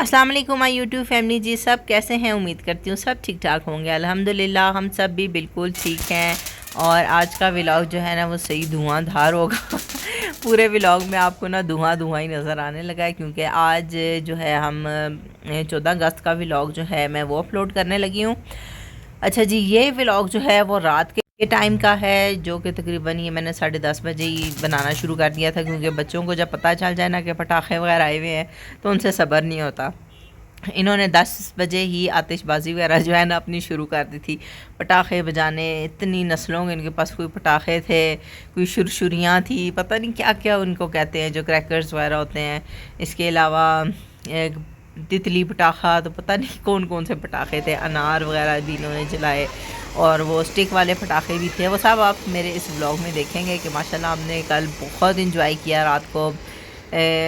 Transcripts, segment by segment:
अस्सलाम वालेकुम my YouTube family जी, सब कैसे हैं। उम्मीद करती हूँ सब ठीक ठाक होंगे। अल्हम्दुलिल्लाह हम सब भी बिल्कुल ठीक हैं। और आज का व्लॉग जो है ना वो सही धुआंधार होगा पूरे व्लॉग में आपको ना धुआं धुआं ही नज़र आने लगा है, क्योंकि आज जो है हम 14 अगस्त का व्लॉग जो है मैं वो अपलोड करने लगी हूँ। अच्छा जी, ये व्लॉग जो है वो रात के टाइम का है, जो कि तकरीबन ये मैंने 10:30 बजे ही बनाना शुरू कर दिया था, क्योंकि बच्चों को जब पता चल जाए ना कि पटाखे वगैरह आए हुए हैं तो उनसे सब्र नहीं होता। इन्होंने 10 बजे ही आतिशबाज़ी वगैरह जो है ना अपनी शुरू कर दी थी, पटाखे बजाने। इतनी नस्लों के इनके पास कोई पटाखे थे, कोई शुरशुरियाँ थी, पता नहीं क्या क्या उनको कहते हैं, जो क्रैकर्स वगैरह होते हैं। इसके अलावा एक तितली पटाखा, तो पता नहीं कौन कौन से पटाखे थे, अनार वगैरह भी इन्होंने जलाए, और वो स्टिक वाले पटाखे भी थे। वो सब आप मेरे इस व्लॉग में देखेंगे कि माशाल्लाह हमने कल बहुत इंजॉय किया।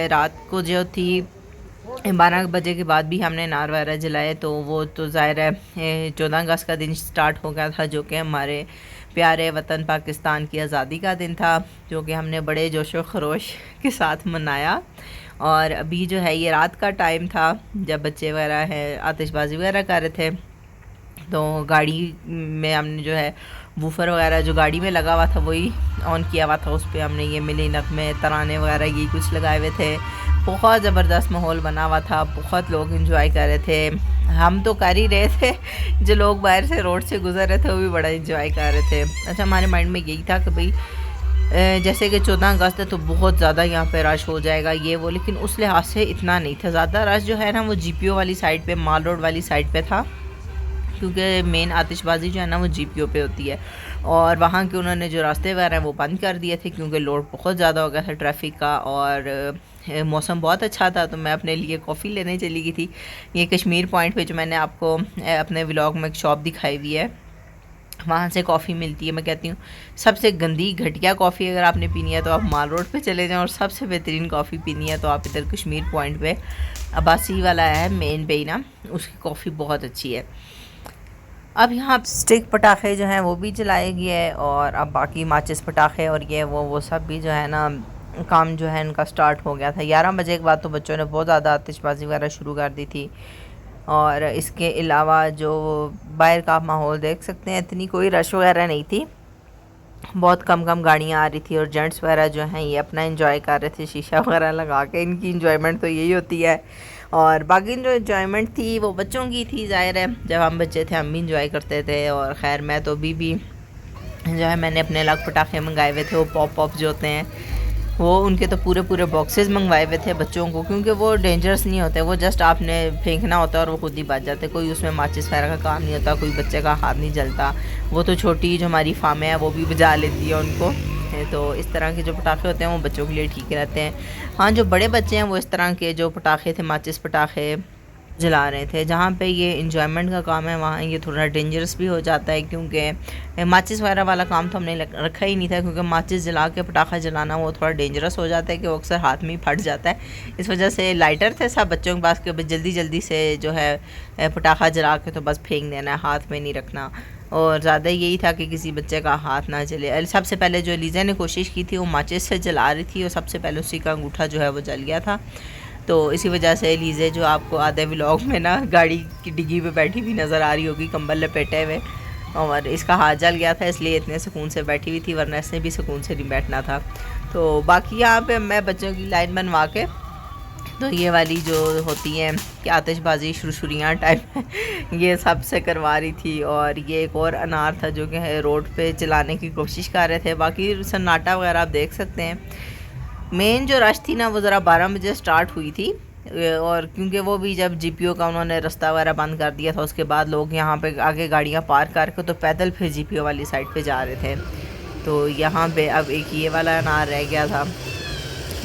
रात को जो थी 12 बजे के बाद भी हमने नार वगैरह जलाए, तो वो तो ज़ाहिर है 14 अगस्त का दिन स्टार्ट हो गया था, जो कि हमारे प्यारे वतन पाकिस्तान की आज़ादी का दिन था, जो कि हमने बड़े जोशो खरोश के साथ मनाया। और अभी जो है ये रात का टाइम था, जब बच्चे वगैरह हैं आतिशबाज़ी वगैरह कर रहे थे, तो गाड़ी में हमने जो है वूफर वगैरह जो गाड़ी में लगा हुआ था वही ऑन किया हुआ था। उस पर हमने ये मिली नगमे तराने वगैरह ये कुछ लगाए हुए थे। बहुत ज़बरदस्त माहौल बना हुआ था, बहुत लोग इंजॉय कर रहे थे। हम तो कर ही रहे थे, जो लोग बाहर से रोड से गुजर रहे थे वो भी बड़ा इंजॉय कर रहे थे। अच्छा, हमारे माइंड में यही था कि भाई जैसे कि 14 अगस्त है तो बहुत ज़्यादा यहाँ पे रश हो जाएगा ये वो, लेकिन उस लिहाज से इतना नहीं था। ज़्यादा रश जो है ना वो जीपीओ वाली साइड पे, माल रोड वाली साइड पे था, क्योंकि मेन आतिशबाज़ी जो है ना वो जीपीओ पे होती है। और वहाँ के उन्होंने जो रास्ते वगैरह हैं वो बंद कर दिए थे, क्योंकि लोड बहुत ज़्यादा हो गया था ट्रैफिक का। और मौसम बहुत अच्छा था, तो मैं अपने लिए कॉफ़ी लेने चली गई थी। ये कश्मीर पॉइंट पे जो मैंने आपको अपने व्लॉग में एक शॉप दिखाई हुई है, वहाँ से कॉफ़ी मिलती है। मैं कहती हूँ सबसे गंदी घटिया कॉफ़ी अगर आपने पीनी है तो आप माल रोड पे चले जाएं, और सबसे बेहतरीन कॉफ़ी पीनी है तो आप इधर कश्मीर पॉइंट पे अब्बासी वाला है मेन पे ही ना, उसकी कॉफ़ी बहुत अच्छी है। अब यहाँ स्टिक पटाखे जो हैं वो भी जलाए गए, और अब बाकी माचिस पटाखे और ये वो सब भी जो है ना काम जो है इनका स्टार्ट हो गया था। 11 बजे के बाद तो बच्चों ने बहुत ज़्यादा आतिशबाज़ी वगैरह शुरू कर दी थी। और इसके अलावा जो बाहर का माहौल देख सकते हैं, इतनी कोई रश वगैरह नहीं थी, बहुत कम कम गाड़ियाँ आ रही थी, और जेंट्स वगैरह जो हैं ये अपना एंजॉय कर रहे थे शीशा वगैरह लगा के। इनकी इंजॉयमेंट तो यही होती है। और बाकी जो इंजॉयमेंट थी वो बच्चों की थी, ज़ाहिर है जब हम बच्चे थे हम भी इंजॉय करते थे। और ख़ैर मैं तो अभी भी जो है मैंने अपने अलग पटाखे मंगाए हुए थे, वो पॉप जो होते हैं वो, उनके तो पूरे पूरे बॉक्सेस मंगवाए हुए थे बच्चों को, क्योंकि वो डेंजरस नहीं होते, वो जस्ट आपने फेंकना होता है और वो खुद ही बच जाते। कोई उसमें माचिस वगैरह का काम नहीं होता, कोई बच्चे का हाथ नहीं जलता। वो तो छोटी जो हमारी फामे है वो भी बजा लेती है उनको। तो इस तरह के जो पटाखे होते हैं वो बच्चों के लिए ठीक रहते हैं। हाँ, जो बड़े बच्चे हैं वो इस तरह के जो पटाखे थे, माचिस पटाखे जला रहे थे। जहाँ पे ये इंजॉयमेंट का काम है वहाँ ये थोड़ा डेंजरस भी हो जाता है, क्योंकि माचिस वगैरह वाला काम तो हमने रखा ही नहीं था, क्योंकि माचिस जला के पटाखा जलाना वो थोड़ा डेंजरस हो जाता है कि वो अक्सर हाथ में ही फट जाता है। इस वजह से लाइटर थे सब बच्चों के पास कि जल्दी जल्दी से जो है पटाखा जला के तो बस फेंक देना है, हाथ में नहीं रखना। और ज़्यादा यही था कि किसी बच्चे का हाथ ना जले। सबसे पहले जो लीज़ा ने कोशिश की थी वो माचिस से जला रही थी, और सबसे पहले उसी का अंगूठा जो है वो जल गया था। तो इसी वजह से लीज़े जो आपको आधे व्लॉग में ना गाड़ी की डिग्गी पे बैठी हुई नज़र आ रही होगी, कंबल लपेटे हुए, और इसका हाथ जल गया था इसलिए इतने सुकून से बैठी हुई थी, वरना इसने भी सुकून से नहीं बैठना था। तो बाकी यहाँ पे मैं बच्चों की लाइन बनवा के, तो ये वाली जो होती हैं कि आतिशबाज़ी शुरशुरियाँ टाइप ये सब से करवा रही थी। और ये एक और अनार था जो कि रोड पे चलाने की कोशिश कर रहे थे। बाकी सन्नाटा वगैरह आप देख सकते हैं। मेन जो रश थी ना वो ज़रा 12 बजे स्टार्ट हुई थी, और क्योंकि वो भी जब जीपीओ का उन्होंने रास्ता वगैरह बंद कर दिया था, उसके बाद लोग यहाँ पे आगे गाड़ियाँ पार्क करके तो पैदल फिर जीपीओ वाली साइड पे जा रहे थे। तो यहाँ पे अब एक ये वाला अनार रह गया था,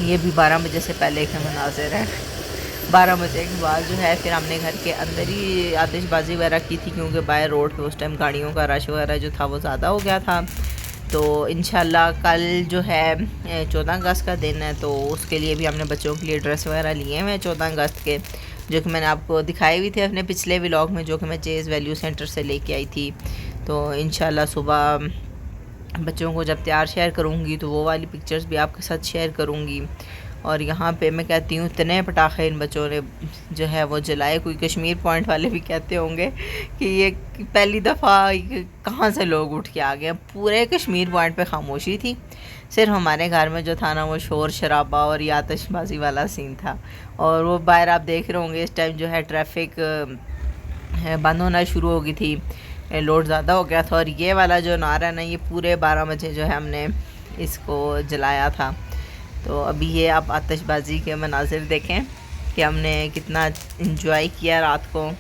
ये भी 12 बजे से पहले के मनाजिर है। 12 बजे के बाद जो है फिर हमने घर के अंदर ही आतिशबाज़ी वगैरह की थी, क्योंकि बाहर रोड पे उस टाइम गाड़ियों का रश वगैरह जो था वो ज़्यादा हो गया था। तो इंशाल्लाह कल जो है 14 अगस्त का दिन है, तो उसके लिए भी हमने बच्चों के लिए ड्रेस वगैरह लिए हुए हैं 14 अगस्त के, जो कि मैंने आपको दिखाई हुई थी अपने पिछले व्लॉग में, जो कि मैं चेज़ वैल्यू सेंटर से लेके आई थी। तो इंशाल्लाह सुबह बच्चों को जब तैयार शेयर करूँगी तो वो वाली पिक्चर्स भी आपके साथ शेयर करूँगी। और यहाँ पे मैं कहती हूँ इतने पटाखे इन बच्चों ने जो है वो जलाए। कोई कश्मीर पॉइंट वाले भी कहते होंगे कि ये पहली दफ़ा कहाँ से लोग उठ के आ गए। पूरे कश्मीर पॉइंट पे खामोशी थी, सिर्फ हमारे घर में जो था ना वो शोर शराबा और ये आतिशबाजी वाला सीन था। और वो बाहर आप देख रहे होंगे इस टाइम जो है ट्रैफिक बंद होना शुरू हो गई थी, लोड ज़्यादा हो गया था। और ये वाला जो नारा है ना, ये पूरे 12 बजे जो है हमने इसको जलाया था। तो अभी ये आप आतिशबाजी के मनाजिर देखें कि हमने कितना इंजॉय किया रात को।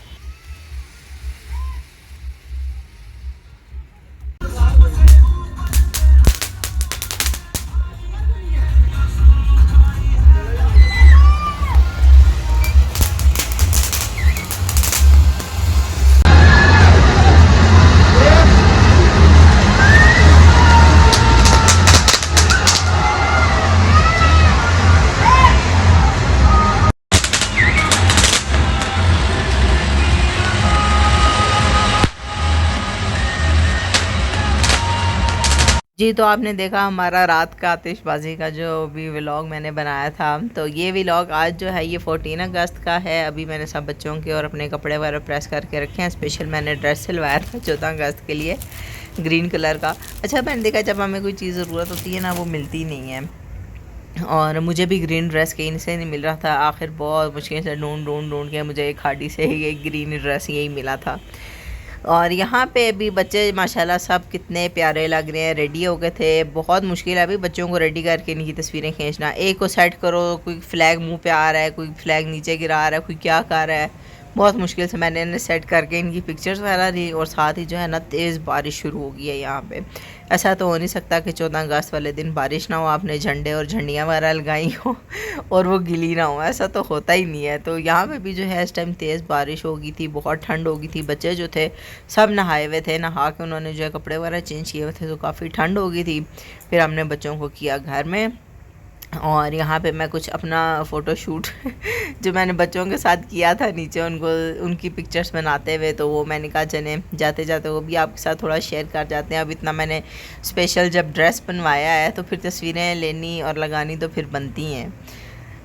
जी, तो आपने देखा हमारा रात का आतिशबाजी का जो भी व्लॉग मैंने बनाया था। तो ये व्लॉग आज जो है ये 14 अगस्त का है। अभी मैंने सब बच्चों के और अपने कपड़े वगैरह प्रेस करके रखे हैं। स्पेशल मैंने ड्रेस सिलवाया था 14 अगस्त के लिए, ग्रीन कलर का। अच्छा, मैंने देखा जब हमें कोई चीज़ ज़रूरत होती है ना वो मिलती नहीं है, और मुझे भी ग्रीन ड्रेस कहीं से नहीं मिल रहा था। आखिर बहुत मुश्किल से ढूंढ के मुझे एक खाड़ी से ही एक ग्रीन ड्रेस यही मिला था। और यहाँ पे अभी बच्चे माशाल्लाह सब कितने प्यारे लग रहे हैं, रेडी हो गए थे। बहुत मुश्किल है अभी बच्चों को रेडी करके इनकी तस्वीरें खींचना। एक को सेट करो, कोई फ्लैग मुंह पे आ रहा है, कोई फ्लैग नीचे गिरा रहा है, कोई क्या कर रहा है। बहुत मुश्किल से मैंने इन्हें सेट करके इनकी पिक्चर्स वगैरह ली। और साथ ही जो है ना तेज़ बारिश शुरू हो गई है यहाँ पे। ऐसा तो हो नहीं सकता कि 14 अगस्त वाले दिन बारिश ना हो, आपने झंडे और झंडियाँ वगैरह लगाई हो और वो गिली ना हो, ऐसा तो होता ही नहीं है। तो यहाँ पे भी जो है इस टाइम तेज़ बारिश हो गई थी, बहुत ठंड हो गई थी। बच्चे जो थे सब नहाए हुए थे, नहा के उन्होंने जो है कपड़े वगैरह चेंज किए हुए थे, तो काफ़ी ठंड हो गई थी। फिर हमने बच्चों को किया घर में। और यहाँ पे मैं कुछ अपना फ़ोटोशूट जो मैंने बच्चों के साथ किया था नीचे उनको उनकी पिक्चर्स बनाते हुए, तो वो मैंने कहा चले जाते जाते वो भी आपके साथ थोड़ा शेयर कर जाते हैं। अब इतना मैंने स्पेशल जब ड्रेस बनवाया है तो फिर तस्वीरें लेनी और लगानी तो फिर बनती हैं।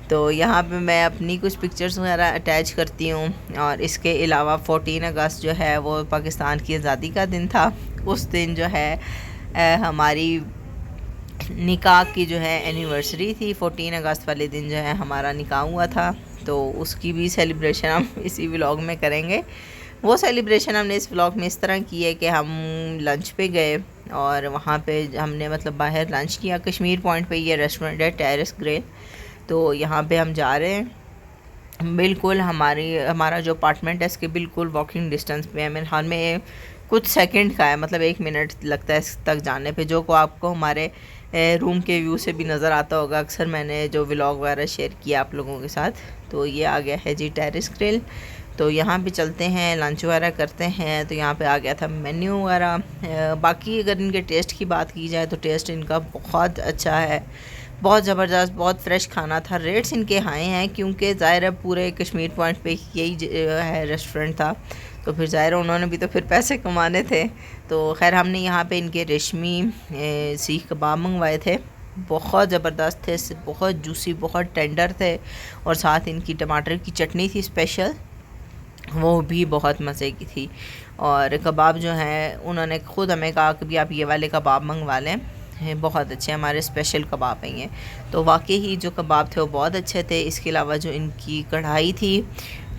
तो यहाँ पे मैं अपनी कुछ पिक्चर्स वगैरह अटैच करती हूँ। और इसके अलावा 14 अगस्त जो है वो पाकिस्तान की आज़ादी का दिन था। उस दिन जो है हमारी निकाह की जो है एनिवर्सरी थी। 14 अगस्त वाले दिन जो है हमारा निकाह हुआ था, तो उसकी भी सेलिब्रेशन हम इसी व्लॉग में करेंगे। वो सेलिब्रेशन हमने इस व्लॉग में इस तरह की है कि हम लंच पे गए और वहाँ पे हमने मतलब बाहर लंच किया। कश्मीर पॉइंट पे ये रेस्टोरेंट है टेरेस ग्रिल, तो यहाँ पे हम जा रहे हैं। बिल्कुल हमारा जो अपार्टमेंट है इसके बिल्कुल वॉकिंग डिस्टेंस पे है। मेरे हाल में कुछ सेकंड का है, मतलब 1 मिनट लगता है इस तक जाने पे, जो को आपको हमारे रूम के व्यू से भी नज़र आता होगा। अक्सर मैंने जो व्लॉग वगैरह शेयर किया आप लोगों के साथ। तो ये आ गया है जी टेरेस ग्रिल। तो यहाँ पे चलते हैं, लंच वगैरह करते हैं। तो यहाँ पे आ गया था मेन्यू वगैरह। बाकी अगर इनके टेस्ट की बात की जाए तो टेस्ट इनका बहुत अच्छा है, बहुत ज़बरदस्त, बहुत फ्रेश खाना था। रेट्स इनके हाई हैं क्योंकि ज़ाहिर है पूरे कश्मीर पॉइंट पे यही है रेस्टोरेंट था, तो फिर ज़ाहिर है उन्होंने भी तो फिर पैसे कमाने थे। तो खैर हमने यहाँ पे इनके रेशमी सीख कबाब मंगवाए थे, बहुत ज़बरदस्त थे, बहुत जूसी, बहुत टेंडर थे। और साथ इनकी टमाटर की चटनी थी स्पेशल, वो भी बहुत मज़े की थी। और कबाब जो हैं उन्होंने ख़ुद हमें कहा कि भी आप ये वाले कबाब मंगवा लें, बहुत अच्छे हमारे स्पेशल कबाब हैं ये। तो वाकई ही जो कबाब थे वो बहुत अच्छे थे। इसके अलावा जो इनकी कढ़ाई थी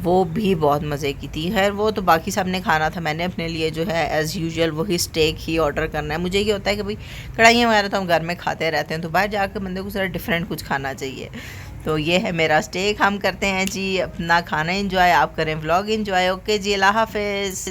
वो भी बहुत मज़े की थी। खैर वो तो बाकी सब ने खाना था, मैंने अपने लिए जो है एज़ यूजुअल वही स्टेक ही ऑर्डर करना है। मुझे ये होता है कि भाई कढ़ाइयाँ वगैरह तो हम घर में खाते रहते हैं, तो बाहर जाकर बंदे को ज़रा डिफरेंट कुछ खाना चाहिए। तो ये है मेरा स्टेक। हम करते हैं जी अपना खाना इंजॉय, आप करें व्लॉग इंजॉय। ओके जी, अल्लाह हाफ़िज़।